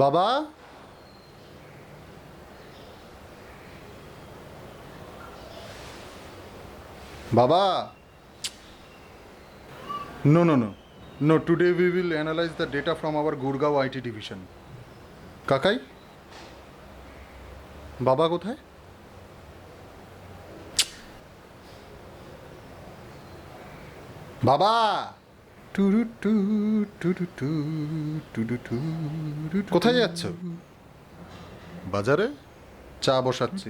বাবা, বাবা, no, no, no, no. Today we will analyze the data from our Gurgaon IT division. কাকাই, বাবা কোথায়? বাবা, টুরু টু টুরু টু টুরু টু। কোথায় যাচ্ছ? বাজারে চা বসাচ্ছি।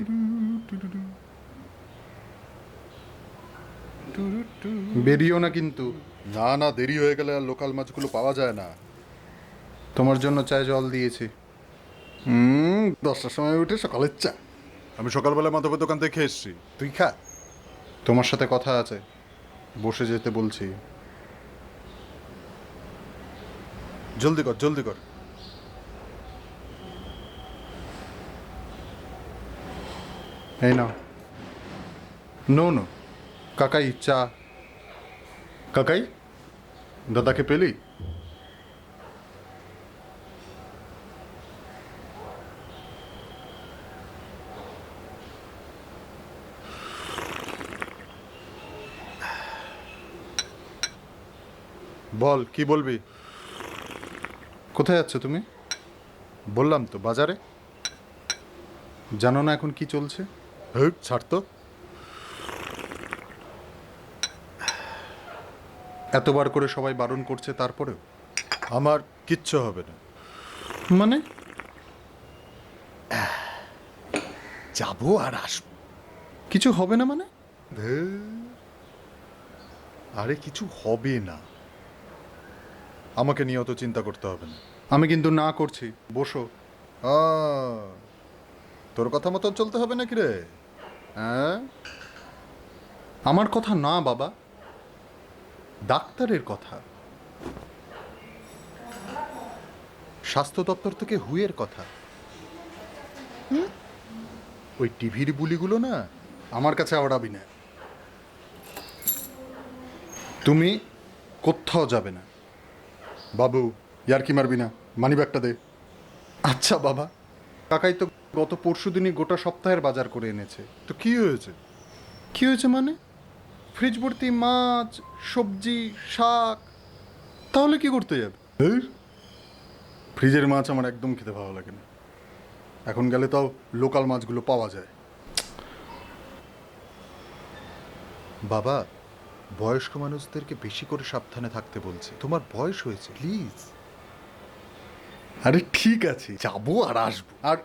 বেরিও না কিন্তু। না না, দেরি হয়ে গেলে আর লোকাল মাছগুলো পাওয়া যায় না। তোমার জন্য চায়ে জল দিয়েছি। 10টার সময় উঠে সকালের চা। আমি সকালবেলা মাধবের দোকান থেকে খেয়ে এসছি, তুই খা। তোমার সাথে কথা আছে, বসে যেতে বলছি। জলদি কর জলদি কর। এই নাও। নো নো, কাকাই চা। কাকাই, দাদাকে পেলি? বল, কি বলবি? কোথায় যাচ্ছ তুমি? বললাম তো, বাজারে। জানো না এখন কি চলছে? ছাড় তো। এতবার করে সবাই বারণ করছে তারপরেও? আমার কিচ্ছু হবে না। মানে? যাবো আর আসবো। কিছু হবে না মানে? আরে কিছু হবে না, আমাকে নিয়ে অত চিন্তা করতে হবে না। আমি কিন্তু না করছি, বসো। তোর কথা মতন চলতে হবে নাকি রে? হ্যাঁ, আমার কথা না বাবা, ডাক্তারের কথা, স্বাস্থ্য দপ্তর থেকে হুইয়ের কথা। ওই টিভির বুলিগুলো না আমার কাছে আওড়াবি না। তুমি কোথাও যাবে না। বাবু। ইয়ার্কি মারবি না, মানি ব্যাগটা দে। আচ্ছা বাবা, কাকাই তো গত পরশুদিনই গোটা সপ্তাহের বাজার করে এনেছে। তো কি হয়েছে? কি হয়েছে মানে? ফ্রিজ ভর্তি মাছ, সবজি, শাক। তাহলে কি করতে যাবে? ফ্রিজের মাছ আমার একদম খেতে ভালো লাগে না। এখন গেলে তাও লোকাল মাছগুলো পাওয়া যায়। বাবা, বয়স্ক মানুষদেরকে বেশি করে সাবধানে থাকতে বলছে। তোমার বয়স হয়েছে, প্লিজ। আরে ঠিক আছে, যাবো আর আসবো। আর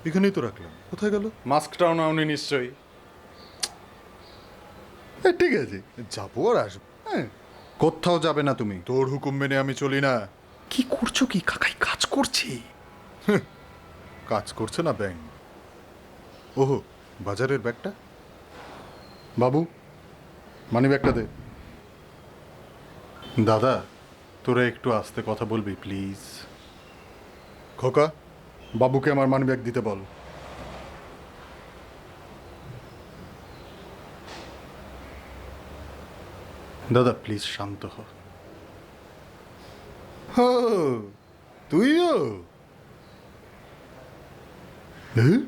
এখানেই তো রাখলাম, কোথায় গেল? মাস্কটাও নাওনি নিশ্চয়ই। ঠিক আছে, যাবো আর আসবো। হ্যাঁ, কোথাও যাবে না তুমি। তোর হুকুম মেনে আমি চলি না। কি করছো কি? কাকাই কাজ করছে। কাজ করছে না ব্যাং। ওহো, বাজারের ব্যাগটা। বাবু, মানি ব্যাগটা দে। দাদা, তোরা একটু আস্তে কথা বলবি প্লিজ। খোকা, বাবুকে আমার মানি ব্যাগ দিতে বল। দাদা প্লিজ শান্ত হ। হো, তুইও? হ্যাঁ?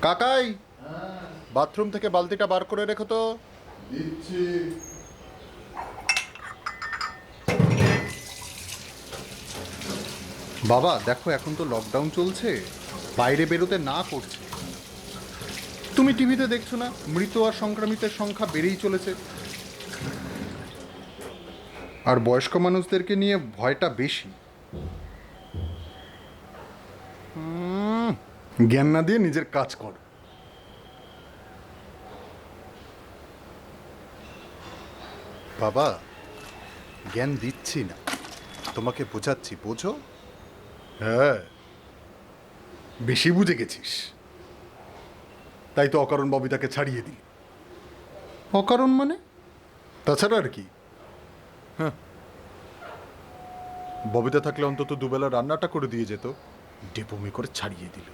কাকাই, বাথরুম থেকে বালতিটা বার করে রেখো তো। দিচ্ছি। বাবা দেখো, এখন তো লকডাউন চলছে, বাইরে বেরোতে না করছে। তুমি টিভিতে দেখছো না, মৃত আর সংক্রমিতের সংখ্যা বেড়েই চলেছে। আর বয়স্ক মানুষদেরকে নিয়ে ভয়টা বেশি। জ্ঞান না দিয়ে নিজের কাজ কর। বাবা, জ্ঞান দিচ্ছি না, তোমাকে বোঝাচ্ছি, বোঝো। হ্যাঁ, বেশি বুঝে গেছিস, তাই তো অকারণ ববিতাকে ছাড়িয়ে দিই। অকারণ মানে? তাছাড়া আর কি? হ্যাঁ, ববিতা থাকলে অন্তত দুবেলা রান্নাটা করে দিয়ে যেত, ডেপমি করে ছাড়িয়ে দিল।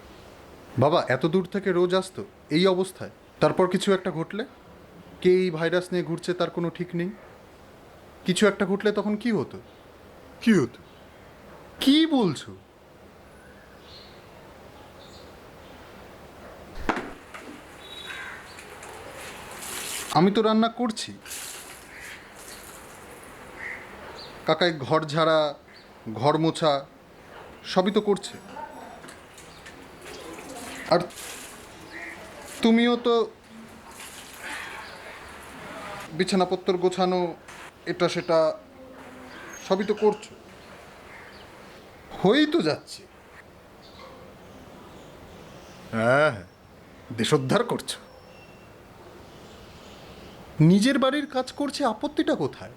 বাবা এত দূর থেকে রোজ আসতো এই অবস্থায়, তারপর কিছু একটা ঘটলে? কে এই ভাইরাস নিয়ে ঘুরছে তার কোনো ঠিক নেই। কিছু একটা ঘটলে তখন কি হতো? কি হতো? কি বলছো? আমি তো রান্না করছি, কাকাই ঘর ঝাড়া, ঘর মোছা সবই তো করছে। আর তুমিও তো বিছানাপত্র গোছানো, এটা সেটা সবই তো করছো, হয়েই তো যাচ্ছে। হ্যাঁ, দেশোদ্ধার করছো। নিজের বাড়ির কাজ করছে, আপত্তিটা কোথায়?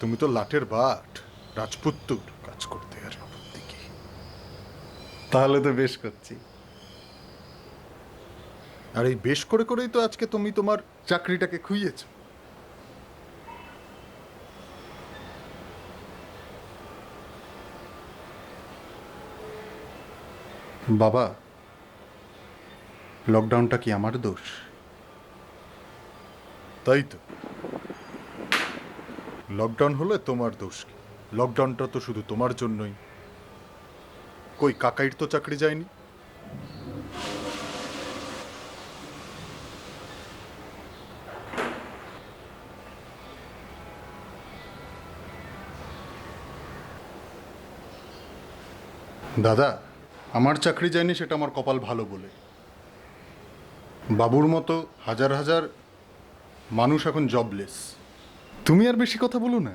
তুমি তো লাঠের বাট, রাজপুত্তুর, কাজ করতে আর আপত্তি কি? তাহলে তো বেশ করছি। আর এই বেশ করে করেই তো আজকে তুমি তোমার চাকরিটাকে খুইয়েছ। বাবা, লকডাউনটা কি আমার দোষ? তাই তো, লকডাউন হলে তোমার দোষ কি? লকডাউনটা তো শুধু তোমার জন্যই। কই কাকাইর তো চাকরি যায়নি। দাদা, আমার চাকরি যায়নি সেটা আমার কপাল ভালো বলে। বাবুর মতো হাজার হাজার মানুষ এখন জবলেস। তুমি আর বেশি কথা বলো না।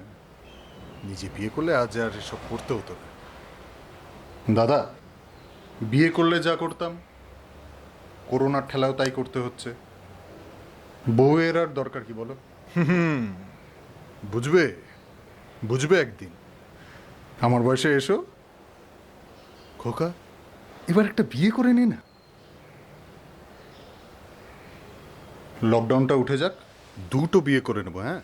নিজে বিয়ে করলে আজ আর এসব করতে হতো না। দাদা, বিয়ে করলে যা করতাম, করোনার ঠেলাও তাই করতে হচ্ছে। বউয়ের আর দরকার কি বলো? বুঝবে, বুঝবে একদিন। আমার বয়সে এসো, খোকা, এবার একটা বিয়ে করে নে না। লকডাউনটা উঠে যাক। দুটো বিয়ে করে নেবো। হ্যাঁ,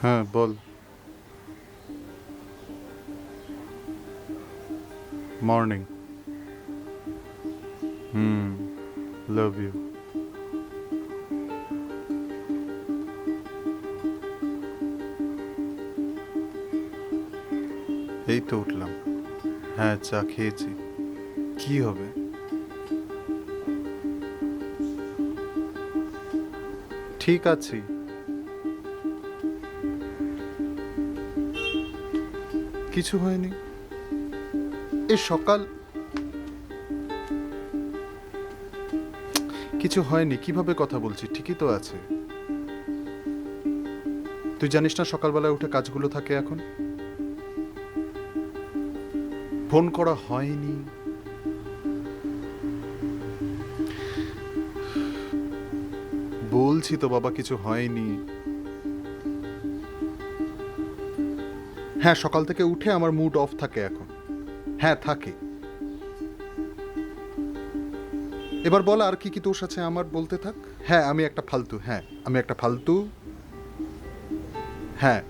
হ্যাঁ বল। মর্নিং। Love you. এই তো উঠলাম। হ্যাঁ, চা খেয়েছি। কি হবে? ঠিক আছি। কিছু হয়নি। এ সকাল কিছু হয়নি, কিভাবে কথা বলছি? ঠিকই তো আছে। তুই জানিস না সকালবেলায় উঠে কাজগুলো থাকে এখন? ফোন করা হয়নি। বলছি তো বাবা, কিছু হয়নি। হ্যাঁ, সকাল থেকে উঠে আমার মুড অফ থাকে এখন। হ্যাঁ থাকে। এবার বল আর কি কি দোষ আছে আমার, বলতে থাক। হ্যাঁ আমি একটা ফালতু, হ্যাঁ আমি একটা ফালতু, হ্যাঁ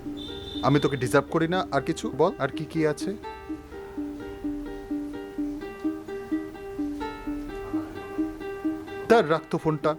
আমি তোকে ডিজার্ভ করি না। আর কিছু বল, আর কি কি আছে? তার রাখতো ফোনটা।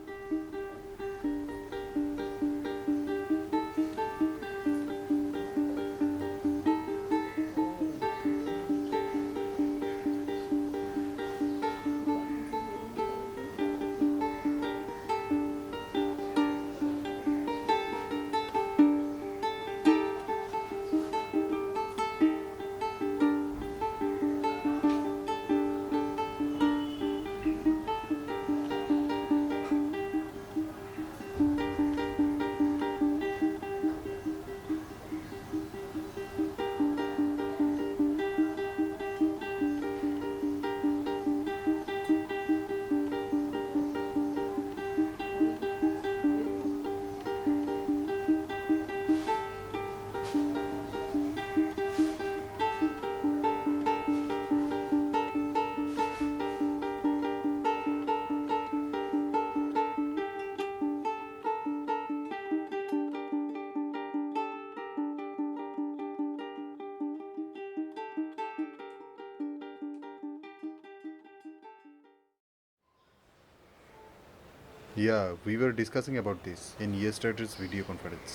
Yeah, we were discussing about this in yesterday's video conference.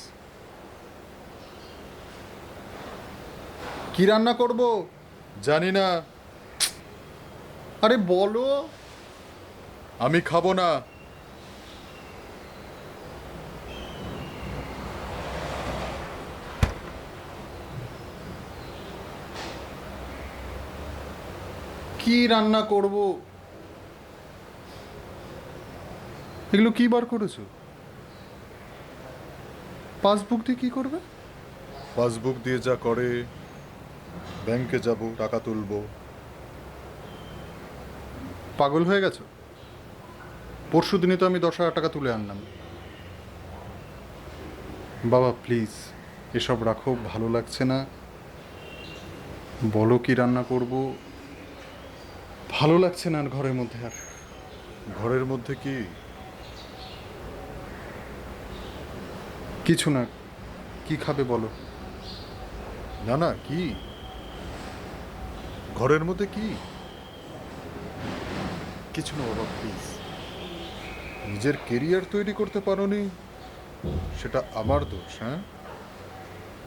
কি রান্না করব? জানি না, আরে বলো। আমি খাবো না। কি রান্না করব? এগুলো কি বার করেছো? পাসবুক দিয়ে কি করবে? পাসবুক দিয়ে যা করে, ব্যাংকে যাব, টাকা তুলবো। পাগল হয়ে গেছো? পরশু দিনে তো আমি 10,000 টাকা তুলে আনলাম। বাবা প্লিজ এসব রাখো, ভালো লাগছে না। বলো কি রান্না করব? ভালো লাগছে না আর ঘরের মধ্যে আর। ঘরের মধ্যে কি? কিছু না। কি খাবে বলো? না না, কি ঘরের মধ্যে কি? কিছু না বাবা, প্লিজ। নিজের কেরিয়ার তৈরি করতে পারোনি, সেটা আমার দোষ? হ্যাঁ,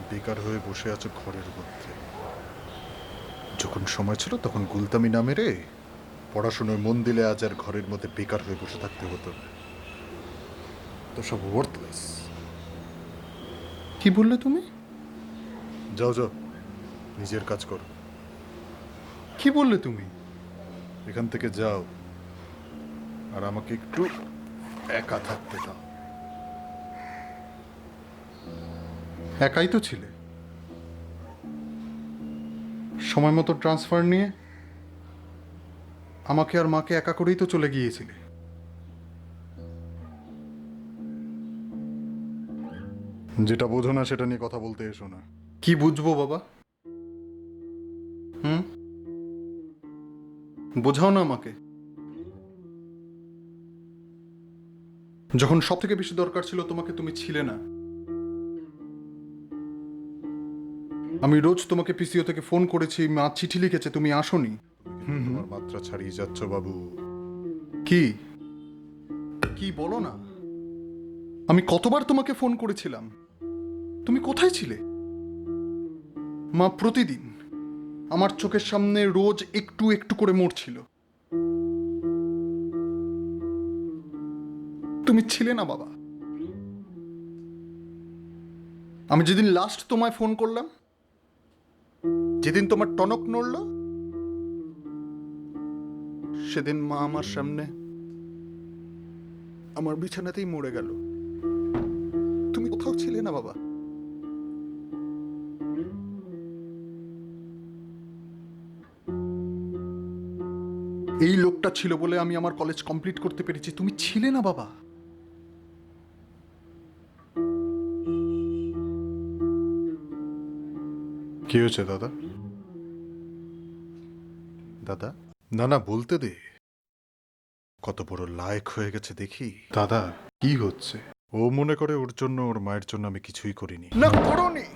বেকার হয়ে বসে আছো ঘরের মধ্যে। যখন সময় ছিল তখন গুলতামি না মেরে পড়াশোনায় মন দিলে আজ আর ঘরের মধ্যে বেকার হয়ে বসে থাকতে হতো না। তো সব ওয়ার্থলেস। কি বললে তুমি? যাও যাও, নিজের কাজ করো। কি বললে তুমি? এখান থেকে যাও, আর আমাকে একটু একা থাকতে দাও। একাই তো ছিলে। সময় মতো ট্রান্সফার নিয়ে আমাকে আর মাকে একা করেই তো চলে গিয়েছিলে। যেটা বোঝো না সেটা নিয়ে কথা বলতে এসো না। কি বুঝবো বাবা? হুম, বোঝাও না আমাকে। যখন সব থেকে বেশি দরকার ছিল তোমাকে, তুমি ছিলে না। আমি রোজ তোমাকে পিসিও থেকে ফোন করেছি, মা চিঠি লিখেছে, তুমি আসোনি। তোমার মাত্রা ছাড়িয়ে যাচ্ছ বাবু। কি কি বলো না? আমি কতবার তোমাকে ফোন করেছিলাম, তুমি কোথায় ছিলে? মা প্রতিদিন আমার চোখের সামনে রোজ একটু একটু করে মরছিল। তুমি ছিলে না বাবা। আমি যেদিন লাস্ট তোমায় ফোন করলাম, যেদিন তোমার টনক নড়ল, সেদিন মা আমার সামনে আমার বিছানাতেই মরে গেল। তুমি কোথাও ছিলে না বাবা। এই লোকটা ছিল বলে আমি আমার কলেজ কমপ্লিট করতে পেরেছি, তুমি ছিলে না বাবা। কি হয়েছে দাদা? দাদা, না না, বলতে দে। কত বড় লায়ক হয়ে গেছে দেখি। দাদা কি হচ্ছে? ও মনে করে ওর জন্য, ওর মায়ের জন্য আমি কিছুই করিনি। না করোনি।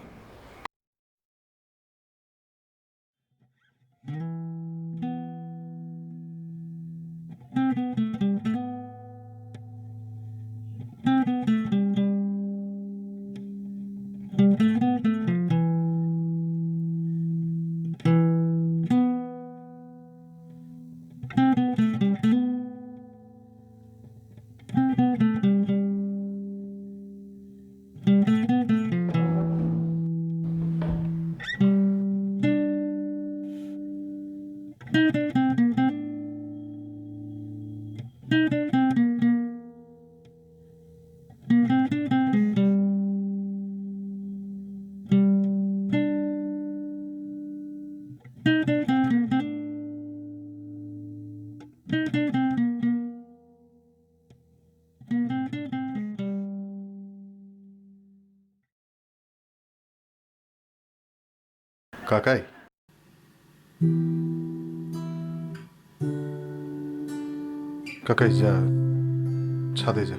কাকাই, কাকাই যা, ছাদে যা।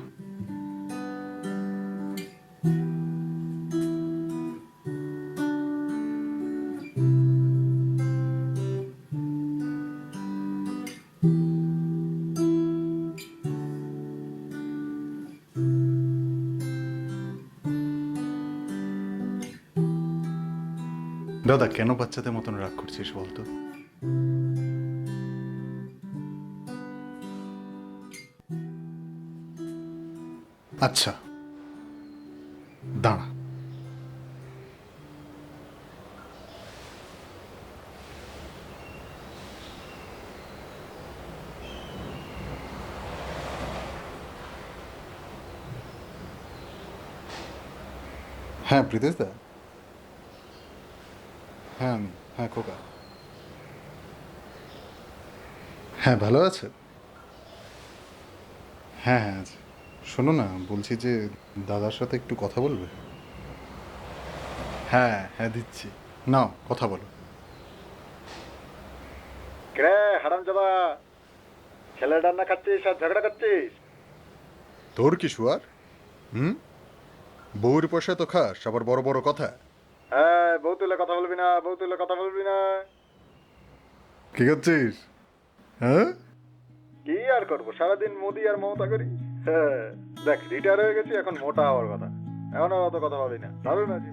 দাদা কেন বাচ্চাদের মতন রাগ করছিস বলতো? আচ্ছা দাঁড়া। হ্যাঁ প্রীতেশ দা, হ্যাঁ আমি, হ্যাঁ খোকা, হ্যাঁ ভালো আছে, হ্যাঁ হ্যাঁ আছে। শোনো না, বলছি যে দাদার সাথে একটু কথা বলবে? হ্যাঁ হ্যাঁ দিচ্ছি, নাও কথা বলো। কে হারামজাদা, ছেলে রান্না খাচ্ছিস আর ঝগড়া করছিস? তোর কি শুয়ার? হুম, বউর পয়সা তো খাস, আবার বড় বড় কথা। হ্যাঁ, বউ তুলে কথা বলবি না, বউ তুলে কথা বলবি না। কি করছিস? হ্যাঁ, কি আর করবো, সারাদিন মোদি আর মমতা করি। হ্যাঁ, দেখ রিটায়ার হয়ে গেছি, এখন মোটা হওয়ার কথা। এখন আর অত কথা ভাবি না, দারুণ আছি।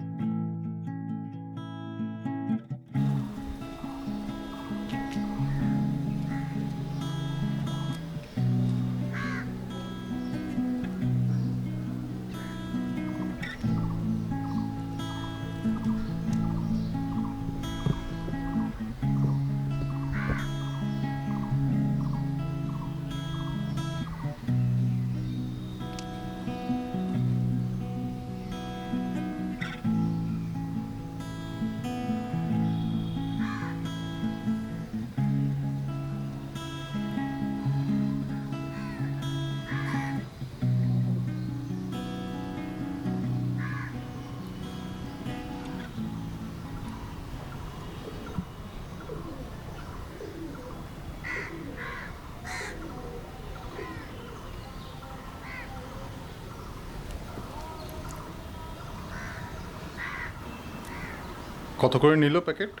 কত করে নিল প্যাকেট?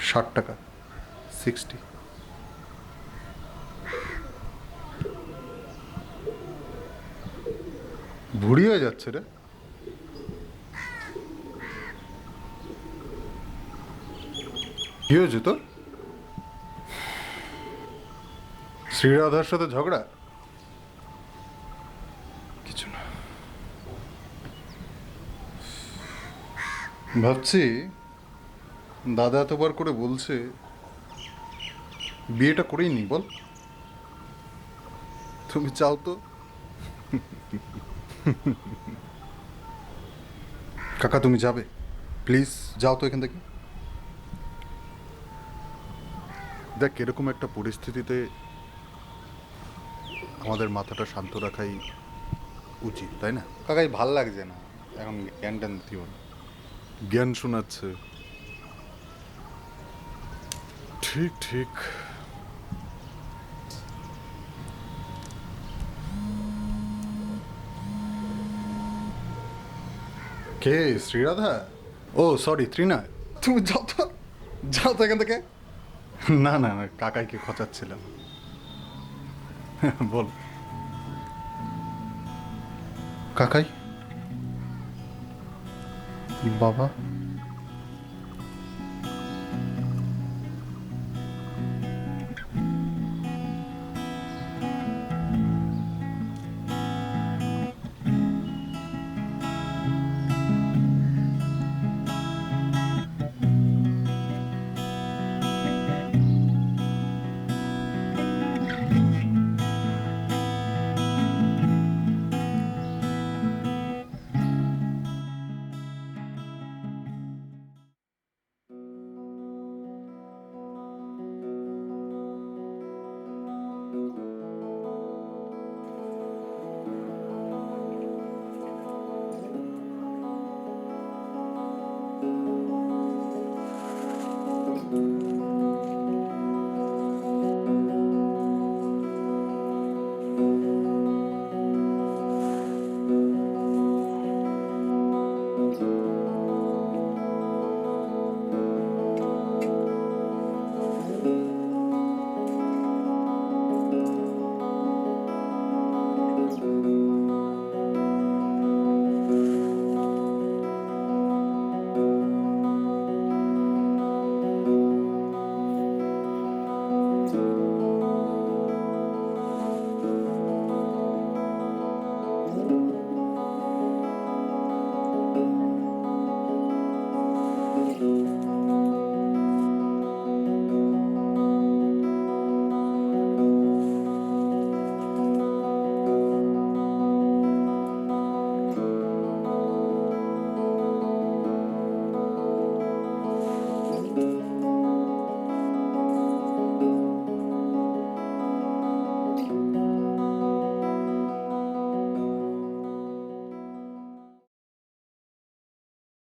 60 টাকা, 60। ভুড়ি হয়ে যাচ্ছে রে। কি হয়েছে তোর? শ্রীরাধার সাথে ঝগড়া? কিছু না। ভাবছি দাদা এতবার করে বলছে, বিয়েটা করেই নি, বল? তুমি চাও তো? কাকা তুমি যাবে? প্লিজ যাও তো এখান থেকে। দেখ এরকম একটা পরিস্থিতিতে আমাদের মাথাটা শান্ত রাখাই উচিত, তাই না? কাকাই ভাল লাগছে না এখন, জ্ঞান ট্যান দিও না। জ্ঞান শোনাচ্ছে। ঠিক ঠিক। কে শ্রীরাধা? ও সরি ত্রিনয়, তুমি যাও তো, যাও তো এখান থেকে। না না না, কাকাইকে খচাচ্ছিলাম। বল কাকাই। বাবা